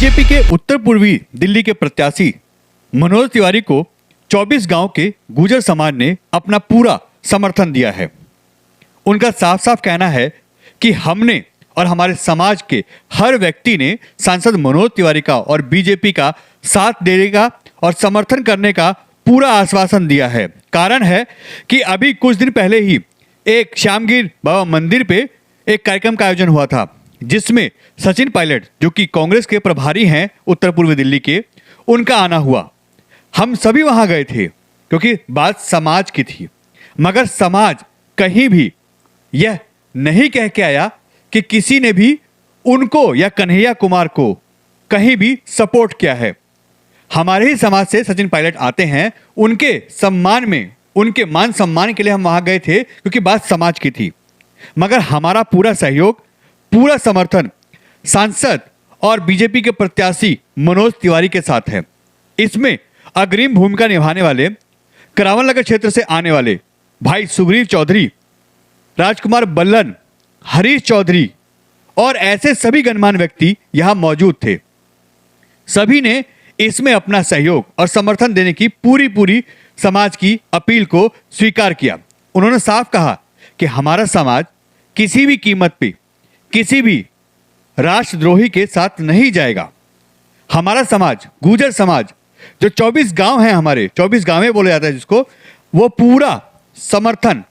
BJP के उत्तर पूर्वी दिल्ली के प्रत्याशी मनोज तिवारी को 24 गांव के गुर्जर समाज ने अपना पूरा समर्थन दिया है। उनका साफ साफ कहना है कि हमने और हमारे समाज के हर व्यक्ति ने सांसद मनोज तिवारी का और बीजेपी का साथ देने का और समर्थन करने का पूरा आश्वासन दिया है। कारण है कि अभी कुछ दिन पहले ही एक श्यामगिर बाबा मंदिर पे एक कार्यक्रम का आयोजन हुआ था, जिसमें सचिन पायलट जो कि कांग्रेस के प्रभारी हैं उत्तर पूर्वी दिल्ली के, उनका आना हुआ। हम सभी वहां गए थे क्योंकि बात समाज की थी, मगर समाज कहीं भी यह नहीं कह के आया कि किसी ने भी उनको या कन्हैया कुमार को कहीं भी सपोर्ट किया है। हमारे ही समाज से सचिन पायलट आते हैं, उनके सम्मान में, उनके मान सम्मान के लिए हम वहां गए थे क्योंकि बात समाज की थी। मगर हमारा पूरा सहयोग, पूरा समर्थन सांसद और बीजेपी के प्रत्याशी मनोज तिवारी के साथ है। इसमें अग्रिम भूमिका निभाने वाले करावल नगर क्षेत्र से आने वाले भाई सुग्रीव चौधरी, राजकुमार बल्लन, हरीश चौधरी और ऐसे सभी गणमान्य व्यक्ति यहां मौजूद थे। सभी ने इसमें अपना सहयोग और समर्थन देने की पूरी समाज की अपील को स्वीकार किया। उन्होंने साफ कहा कि हमारा समाज किसी भी कीमत पे किसी भी राष्ट्रद्रोही के साथ नहीं जाएगा। हमारा समाज, गुर्जर समाज, जो 24 गांव हैं, हमारे 24 गांवे बोला जाता है जिसको, वो पूरा समर्थन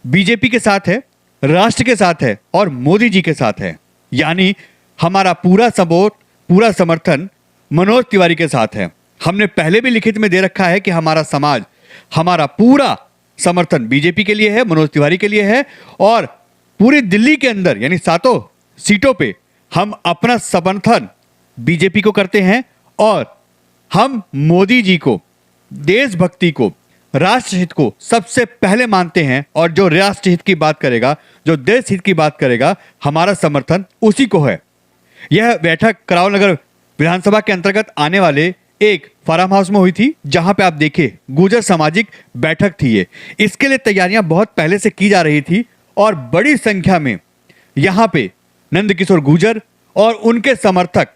बीजेपी के साथ है, राष्ट्र के साथ है और मोदी जी के साथ है। यानी हमारा पूरा सपोर्ट, पूरा समर्थन मनोज तिवारी के साथ है। हमने पहले भी लिखित में दे रखा है कि हमारा समाज, हमारा पूरा समर्थन बीजेपी के लिए है, मनोज तिवारी के लिए है और पूरी दिल्ली के अंदर यानी 7 सीटों पे हम अपना समर्थन बीजेपी को करते हैं और हम मोदी जी को, देशभक्ति को, राष्ट्रहित को सबसे पहले मानते हैं और जो राष्ट्रहित की बात करेगा, जो देश हित की बात करेगा, हमारा समर्थन उसी को है। यह बैठक करावल नगर विधानसभा के अंतर्गत आने वाले एक फार्म हाउस में हुई थी, जहां पे आप देखे गुर्जर सामाजिक बैठक थी ये। इसके लिए तैयारियां बहुत पहले से की जा रही थी और बड़ी संख्या में यहां पे नंद किशोर गुर्जर और उनके समर्थक,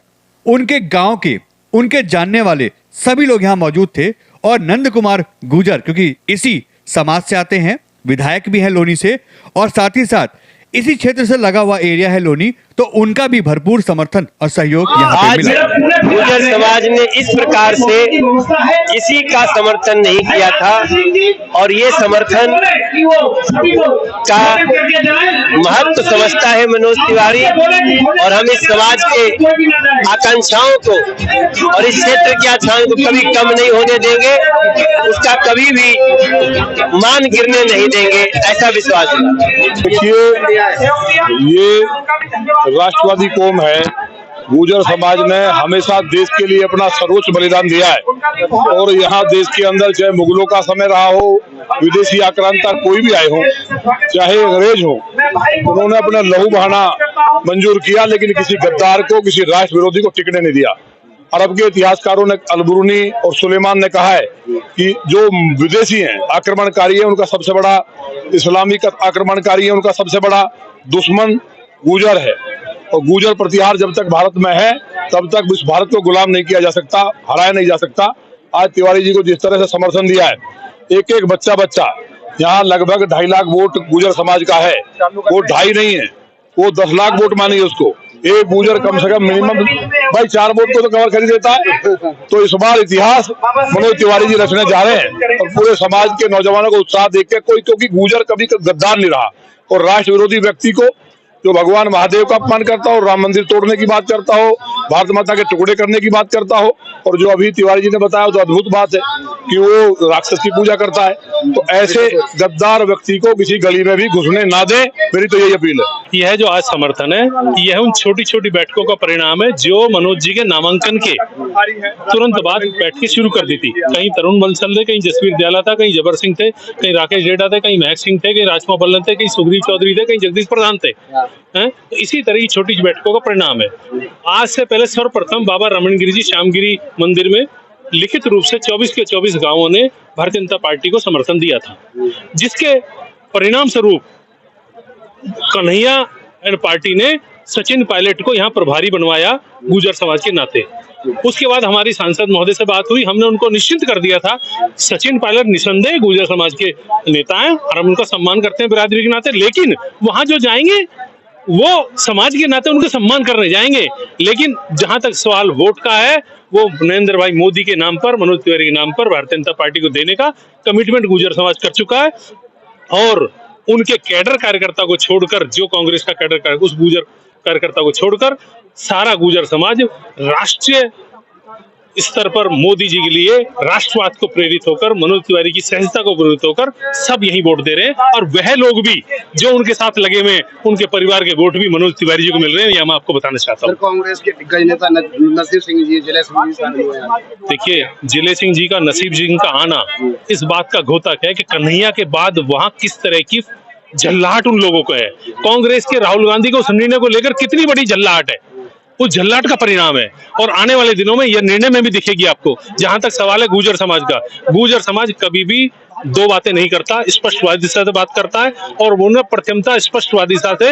उनके गांव के, उनके जानने वाले सभी लोग यहां मौजूद थे। और नंद कुमार गुर्जर क्योंकि इसी समाज से आते हैं, विधायक भी हैं लोनी से और साथ ही साथ इसी क्षेत्र से लगा हुआ एरिया है लोनी, तो उनका भी भरपूर समर्थन और सहयोग यहाँ पे मिला। गुर्जर समाज ने इस प्रकार से किसी का समर्थन नहीं किया था और ये समर्थन का महत्व समझता है मनोज तिवारी और हम इस समाज के आकांक्षाओं को और इस क्षेत्र की आकांक्षाओं को कभी कम नहीं होने देंगे, उसका कभी भी मान गिरने नहीं देंगे, ऐसा विश्वास है। ये राष्ट्रवादी कौम है। गुर्जर समाज ने हमेशा देश के लिए अपना सर्वोच्च बलिदान दिया है और यहाँ देश के अंदर चाहे मुगलों का समय रहा हो, विदेशी आक्रांता कोई भी आए हो, चाहे अंग्रेज हो, उन्होंने अपना लहू बहाना मंजूर किया, लेकिन किसी गद्दार को, किसी राष्ट्र विरोधी को टिकने नहीं दिया। अरब के इतिहासकारों ने, अलबरूनी और सुलेमान ने कहा है कि जो विदेशी हैं, आक्रमणकारी है, उनका सबसे बड़ा इस्लामिक आक्रमणकारी है, उनका सबसे बड़ा दुश्मन गुर्जर है। और गुर्जर प्रतिहार जब तक भारत में है तब तक इस भारत को गुलाम नहीं किया जा सकता, हराया नहीं जा सकता। आज तिवारी जी को जिस तरह से समर्थन दिया है, एक एक बच्चा यहाँ लगभग 2.5 लाख वोट गुर्जर समाज का है। वो 2.5 नहीं है, वो 10 लाख वोट मानिए उसको। एक गुर्जर कम से कम मिनिमम भाई 4 वोट को तो कवर कर ही देता है। तो इस बार इतिहास मनोज तिवारी जी रचने जा रहे हैं और पूरे समाज के नौजवानों को उत्साह देख के, कोई क्योंकि गुर्जर कभी गद्दार नहीं रहा और राष्ट्र विरोधी व्यक्ति को जो भगवान महादेव का अपमान करता हो, राम मंदिर तोड़ने की बात करता हो, भारत माता के टुकड़े करने की बात करता हो, और जो अभी तिवारी जी ने बताया तो अद्भुत बात है कि वो राक्षस की पूजा करता है, तो ऐसे गद्दार व्यक्ति को किसी गली में भी घुसने ना दे, मेरी तो यही अपील है। यह जो आज समर्थन है, यह उन छोटी छोटी बैठकों का परिणाम है जो मनोज जी के नामांकन के तुरंत बाद बैठकें शुरू कर दी थी। कहीं तरुण बंसल थे, कहीं जसवीर दयाला था, कहीं जबर सिंह थे, कहीं राकेश डेडा थे, कहीं महक सिंह थे, कहीं राजकुमार बल्लन थे, कहीं सुग्रीव चौधरी थे, कहीं जगदीश प्रधान थे। तो इसी तरह की छोटी बैठकों का परिणाम है। आज से पहले सर्वप्रथम बाबा रमणगिरी जी श्यामगिरी मंदिर में लिखित रूप से 24 के 24 गांवों ने भारतीय जनता पार्टी को समर्थन दिया था, जिसके परिणाम स्वरूप कन्हैया एंड पार्टी ने सचिन पायलट को यहाँ प्रभारी बनवाया गुर्जर समाज के नाते। उसके बाद हमारी सांसद महोदय से बात हुई, हमने उनको निश्चित कर दिया था सचिन पायलट निसंदेह गुर्जर समाज के नेता हैं और हम उनका सम्मान करते हैं बिरादरी के नाते, लेकिन वहां जो जाएंगे वो समाज के नाते उनका सम्मान करने जाएंगे। लेकिन जहां तक सवाल वोट का है, वो नरेंद्र भाई मोदी के नाम पर, मनोज तिवारी के नाम पर भारतीय जनता पार्टी को देने का कमिटमेंट गुर्जर समाज कर चुका है। और उनके कैडर कार्यकर्ता को छोड़कर, जो कांग्रेस का कैडर कार्यकर्ता, उस गुर्जर कार्यकर्ता को छोड़कर सारा गुर्जर समाज राष्ट्रीय स्तर पर मोदी जी के लिए राष्ट्रवाद को प्रेरित होकर, मनोज तिवारी की सहजता को प्रेरित होकर सब यही वोट दे रहे हैं। और वह लोग भी जो उनके साथ लगे हुए, उनके परिवार के वोट भी मनोज तिवारी जी को मिल रहे हैं। यह मैं आपको बताना चाहता हूँ। कांग्रेस के दिग्गज नेता नसीब सिंह जी, जिले सिंह जी शामिल हुए हैं। देखिए, जिले सिंह जी का, नसीब सिंह का आना इस बात का घोतक है कि कन्हैया के बाद वहां किस तरह की झल्लाहट उन लोगों को है। कांग्रेस के राहुल गांधी को उस निर्णय को लेकर कितनी बड़ी झल्लाहट है, उस झल्लाहट का परिणाम है। और आने वाले दिनों में यह निर्णय में भी दिखेगी आपको। जहां तक सवाल है गुर्जर समाज का, गुर्जर समाज कभी भी दो बातें नहीं करता, स्पष्टवादी से बात करता है। और वो प्रथमता स्पष्टवादी से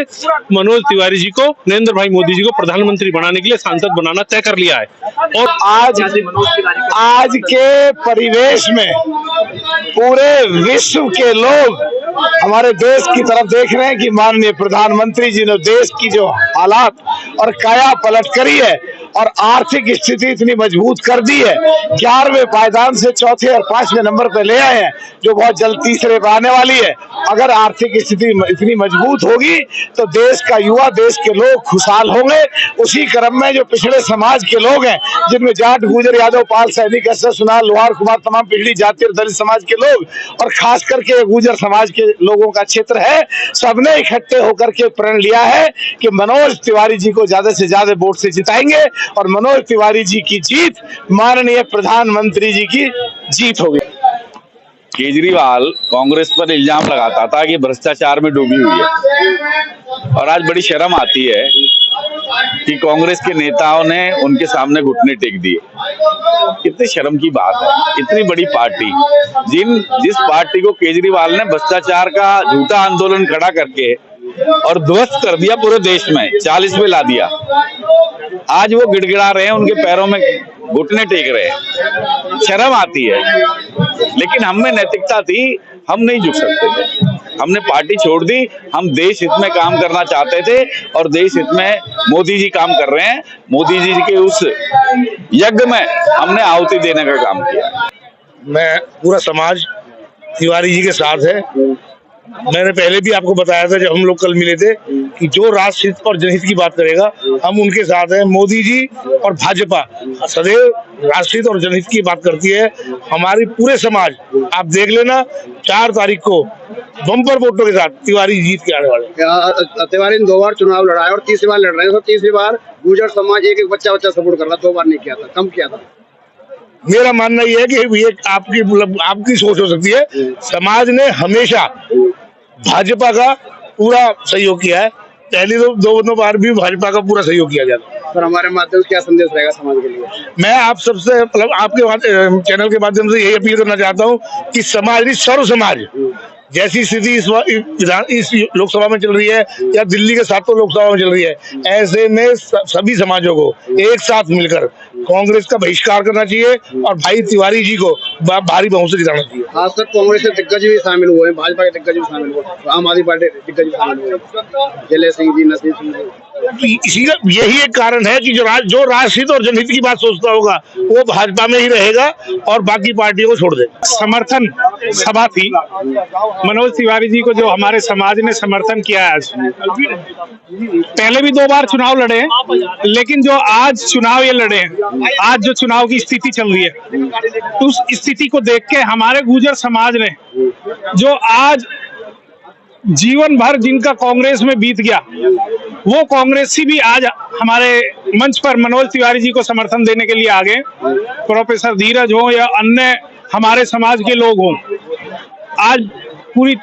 मनोज तिवारी जी को, नरेंद्र भाई मोदी जी को प्रधानमंत्री बनाने के लिए सांसद बनाना तय कर लिया है। और आज के परिवेश में पूरे विश्व के लोग हमारे देश की तरफ देख रहे हैं कि माननीय प्रधानमंत्री जी ने देश की जो हालात और काया पलट करी है और आर्थिक स्थिति इतनी मजबूत कर दी है, 11वें पायदान से चौथे और 5वें नंबर पे ले आए हैं, जो बहुत जल्द तीसरे पे आने वाली है। अगर आर्थिक स्थिति इतनी मजबूत होगी तो देश का युवा, देश के लोग खुशहाल होंगे। उसी क्रम में जो पिछड़े समाज के लोग हैं, जिनमें जाट, गुर्जर, यादव, पाल, सैनिक, अस्सर, सुनार, लोहार, कुमार, तमाम पिछड़ी जाति और दलित समाज के लोग, और खास करके गुर्जर समाज के लोगों का क्षेत्र है, सबने इकट्ठे होकर के प्रण लिया है कि मनोज तिवारी जी को ज्यादा से ज्यादा वोट से जिताएंगे और मनोज तिवारी जी की जीत माननीय प्रधानमंत्री जी की जीत होगी। केजरीवाल कांग्रेस पर इल्जाम लगाता था कि भ्रष्टाचार में डूबी हुई है, और आज बड़ी शर्म आती है कि कांग्रेस के नेताओं ने उनके सामने घुटने टेक दिए। कितनी शर्म की बात है। इतनी बड़ी पार्टी, जिस पार्टी को केजरीवाल ने भ्रष्टाचार का झूठा आंदोलन खड़ा करके और ध्वस्त कर दिया पूरे देश में, 40 में ला दिया, आज वो गिड़गिड़ा रहे हैं, उनके पैरों में घुटने टेक रहे हैं। शर्म आती है। लेकिन हम में नैतिकता थी, हम नहीं झुक सकते थे, हमने पार्टी छोड़ दी। हम देश हित में काम करना चाहते थे और देश हित में मोदी जी काम कर रहे हैं। मोदी जी के उस यज्ञ में हमने आहुति देने का काम किया। मैं पूरा समाज तिवारी जी के साथ है। मैंने पहले भी आपको बताया था जब हम लोग कल मिले थे कि जो राष्ट्रहित और जनहित की बात करेगा हम उनके साथ हैं। मोदी जी और भाजपा सदैव राष्ट्रहित और जनहित की बात करती है। हमारी पूरे समाज, आप देख लेना 4 तारीख को बम्पर वोटों के साथ तिवारी जीत के आने वाले। तिवारी ने 2 बार चुनाव लड़ा है और तीसरी बार लड़ रहे हैं। तो तीसरी बार गुर्जर समाज एक बच्चा सपोर्ट कर रहा, 2 बार नहीं किया था, कम किया था। मेरा मानना यह है कि ये आपकी सोच हो सकती है। समाज ने हमेशा भाजपा का पूरा सहयोग किया है। पहली दो बार भी भाजपा का पूरा सहयोग किया जाता। पर हमारे माध्यम से क्या संदेश रहेगा समाज के लिए? मैं आप सबसे, मतलब आपके चैनल के माध्यम से यही अपील करना चाहता हूँ कि समाज, सर्व समाज, जैसी स्थिति इस लोकसभा में चल रही है या दिल्ली के 7 लोकसभा में चल रही है, ऐसे में सभी समाजों को एक साथ मिलकर कांग्रेस का बहिष्कार करना चाहिए और भाई तिवारी जी को भारी बहुमत से जिताना चाहिए। खासकर कांग्रेस के दिग्गज भी शामिल हुए हैं, भाजपा के दिग्गज भी शामिल हुए, आम आदमी पार्टी के दिग्गज भी शामिल हुए, जिले सिंह जी, नसीब सिंह जी। इसी का यही एक कारण है कि जो राष्ट्रहित और जनहित की बात सोचता होगा वो भाजपा में ही रहेगा और बाकी पार्टियों को छोड़ देगा। समर्थन सभा थी मनोज तिवारी जी को, जो हमारे समाज ने समर्थन किया है। आज पहले भी 2 बार चुनाव लड़े हैं, लेकिन जो आज चुनाव ये लड़े हैं, आज जो चुनाव की स्थिति चल रही है, तो उस स्थिति को देख के हमारे गुर्जर समाज ने, जो आज जीवन भर जिनका कांग्रेस में बीत गया, वो कांग्रेसी भी आज हमारे मंच पर मनोज तिवारी जी को समर्थन देने के लिए आ गए। प्रोफेसर धीरज हो या अन्य हमारे समाज के लोग हों, आज पूरी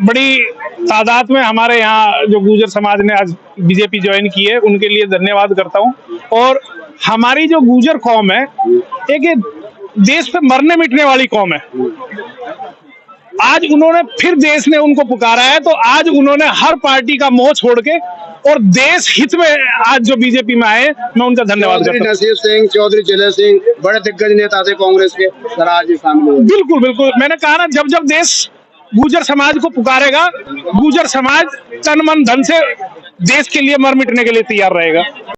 बड़ी तादाद में हमारे यहाँ जो गुर्जर समाज ने आज बीजेपी ज्वाइन की है, उनके लिए धन्यवाद करता हूँ। और हमारी जो गुर्जर कौम है, एक देश पे मरने मिटने वाली कौम है। आज उन्होंने फिर देश ने उनको पुकारा है, तो आज उन्होंने हर पार्टी का मोह छोड़ के और देश हित में आज जो बीजेपी में आए, मैं उनका धन्यवाद चौधरी करता हूं। नसीर सिंह, चौधरी जले सिंह, बड़े दिग्गज नेता थे कांग्रेस के, सर आज ही शामिल हुए। बिल्कुल बिल्कुल, मैंने कहा ना, जब जब देश गुर्जर समाज को पुकारेगा, गुर्जर समाज तन मन धन से देश के लिए मर मिटने के लिए तैयार रहेगा।